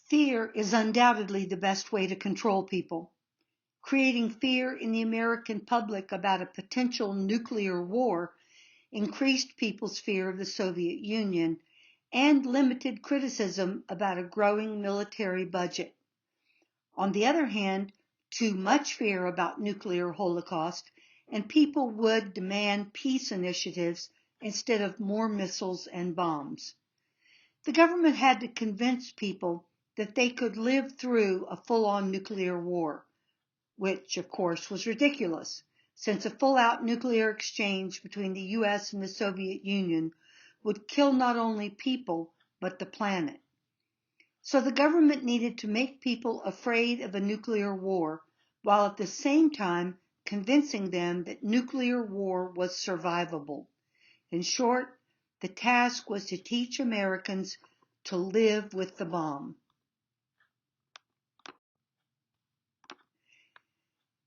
Fear is undoubtedly the best way to control people. Creating fear in the American public about a potential nuclear war increased people's fear of the Soviet Union and limited criticism about a growing military budget. On the other hand, too much fear about nuclear holocaust and people would demand peace initiatives instead of more missiles and bombs. The government had to convince people that they could live through a full-on nuclear war, which of course was ridiculous, since a full-out nuclear exchange between the US and the Soviet Union would kill not only people, but the planet. So the government needed to make people afraid of a nuclear war, while at the same time convincing them that nuclear war was survivable. In short, the task was to teach Americans to live with the bomb.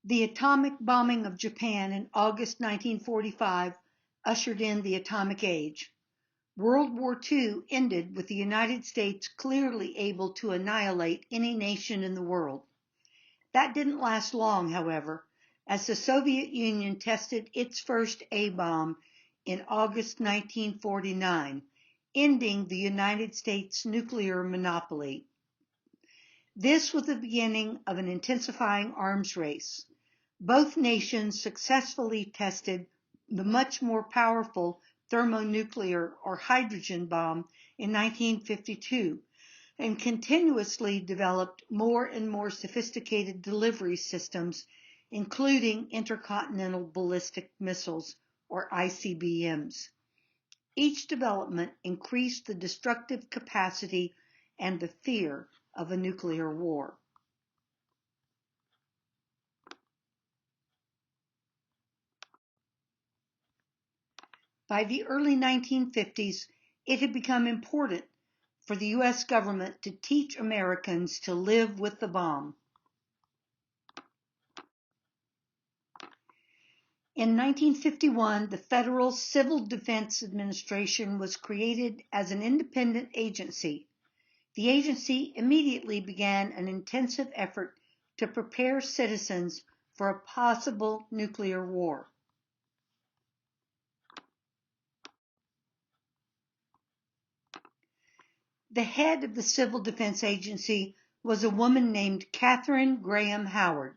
The atomic bombing of Japan in August 1945 ushered in the atomic age. World War II ended with the United States clearly able to annihilate any nation in the world. That didn't last long, however, as the Soviet Union tested its first A-bomb in August 1949, ending the United States nuclear monopoly. This was the beginning of an intensifying arms race. Both nations successfully tested the much more powerful thermonuclear or hydrogen bomb in 1952 and continuously developed more and more sophisticated delivery systems, including intercontinental ballistic missiles or ICBMs. Each development increased the destructive capacity and the fear of a nuclear war. By the early 1950s, it had become important for the U.S. government to teach Americans to live with the bomb. In 1951, the Federal Civil Defense Administration was created as an independent agency. The agency immediately began an intensive effort to prepare citizens for a possible nuclear war. The head of the Civil Defense Agency was a woman named Catherine Graham Howard.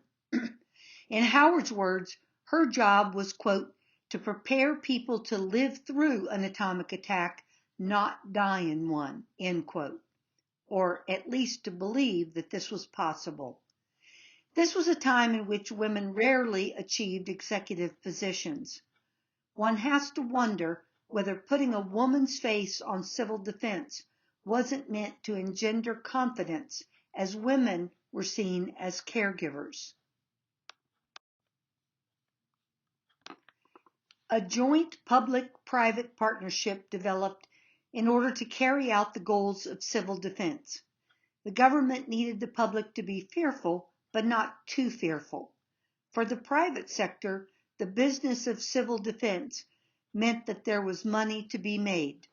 In Howard's words, her job was, quote, to prepare people to live through an atomic attack, not die in one, end quote, or at least to believe that this was possible. This was a time in which women rarely achieved executive positions. One has to wonder whether putting a woman's face on civil defense wasn't meant to engender confidence, as women were seen as caregivers. A joint public-private partnership developed in order to carry out the goals of civil defense. The government needed the public to be fearful, but not too fearful. For the private sector, the business of civil defense meant that there was money to be made.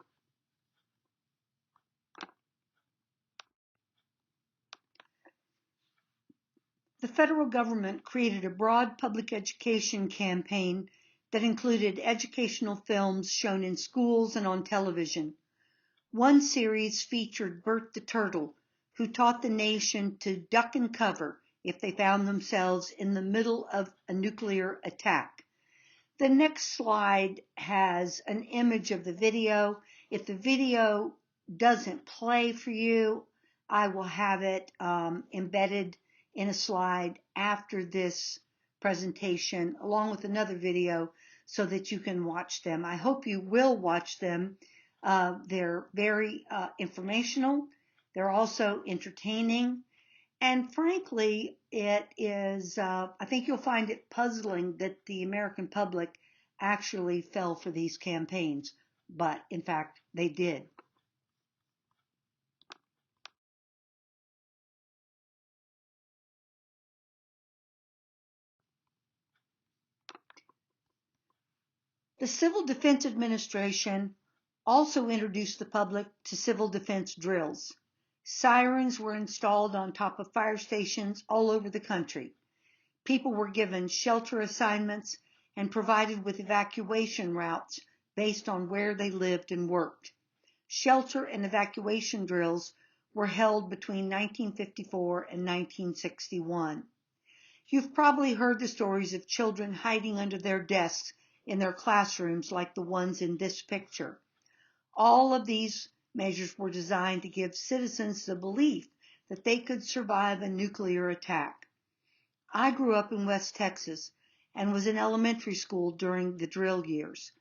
The federal government created a broad public education campaign that included educational films shown in schools and on television. One series featured Bert the Turtle, who taught the nation to duck and cover if they found themselves in the middle of a nuclear attack. The next slide has an image of the video. If the video doesn't play for you, I will have it embedded in a slide after this presentation, along with another video, so that you can watch them. I hope you will watch them. They're very informational. They're also entertaining. And frankly, it is, I think you'll find it puzzling that the American public actually fell for these campaigns, but in fact, they did. The Civil Defense Administration also introduced the public to civil defense drills. Sirens were installed on top of fire stations all over the country. People were given shelter assignments and provided with evacuation routes based on where they lived and worked. Shelter and evacuation drills were held between 1954 and 1961. You've probably heard the stories of children hiding under their desks in their classrooms like the ones in this picture. All of these measures were designed to give citizens the belief that they could survive a nuclear attack. I grew up in West Texas and was in elementary school during the drill years.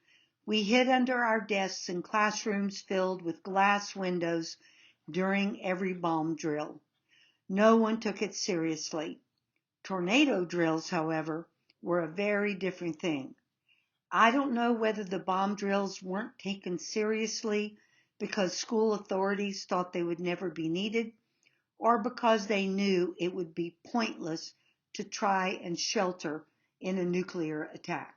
We hid under our desks in classrooms filled with glass windows during every bomb drill. No one took it seriously. Tornado drills, however, were a very different thing. I don't know whether the bomb drills weren't taken seriously because school authorities thought they would never be needed, or because they knew it would be pointless to try and shelter in a nuclear attack.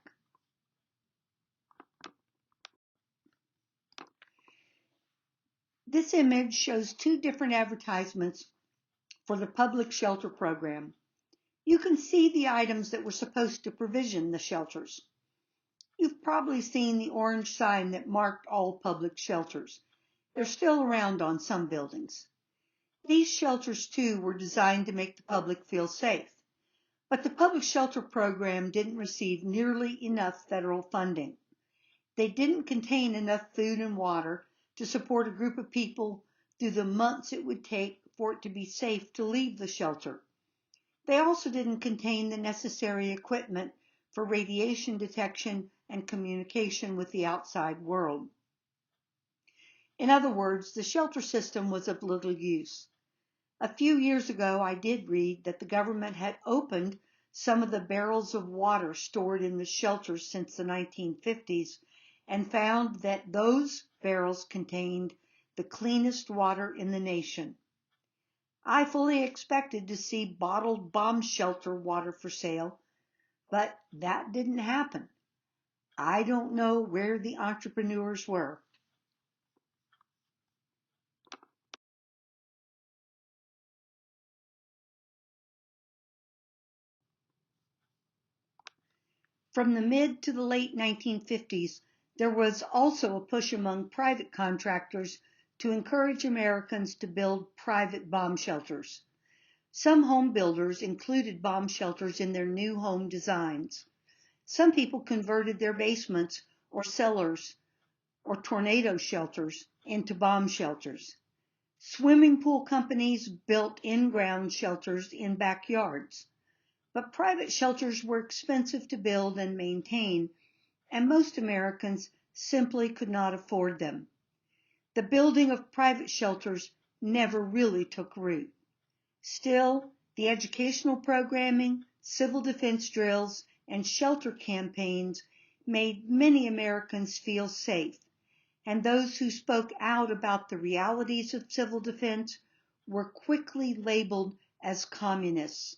This image shows two different advertisements for the public shelter program. You can see the items that were supposed to provision the shelters. You've probably seen the orange sign that marked all public shelters. They're still around on some buildings. These shelters, too, were designed to make the public feel safe. But the public shelter program didn't receive nearly enough federal funding. They didn't contain enough food and water to support a group of people through the months it would take for it to be safe to leave the shelter. They also didn't contain the necessary equipment for radiation detection and communication with the outside world. In other words, the shelter system was of little use. A few years ago, I did read that the government had opened some of the barrels of water stored in the shelters since the 1950s and found that those barrels contained the cleanest water in the nation. I fully expected to see bottled bomb shelter water for sale, but that didn't happen. I don't know where the entrepreneurs were. From the mid to the late 1950s, there was also a push among private contractors to encourage Americans to build private bomb shelters. Some home builders included bomb shelters in their new home designs. Some people converted their basements or cellars or tornado shelters into bomb shelters. Swimming pool companies built in-ground shelters in backyards. But private shelters were expensive to build and maintain, and most Americans simply could not afford them. The building of private shelters never really took root. Still, the educational programming, civil defense drills, and shelter campaigns made many Americans feel safe, and those who spoke out about the realities of civil defense were quickly labeled as communists.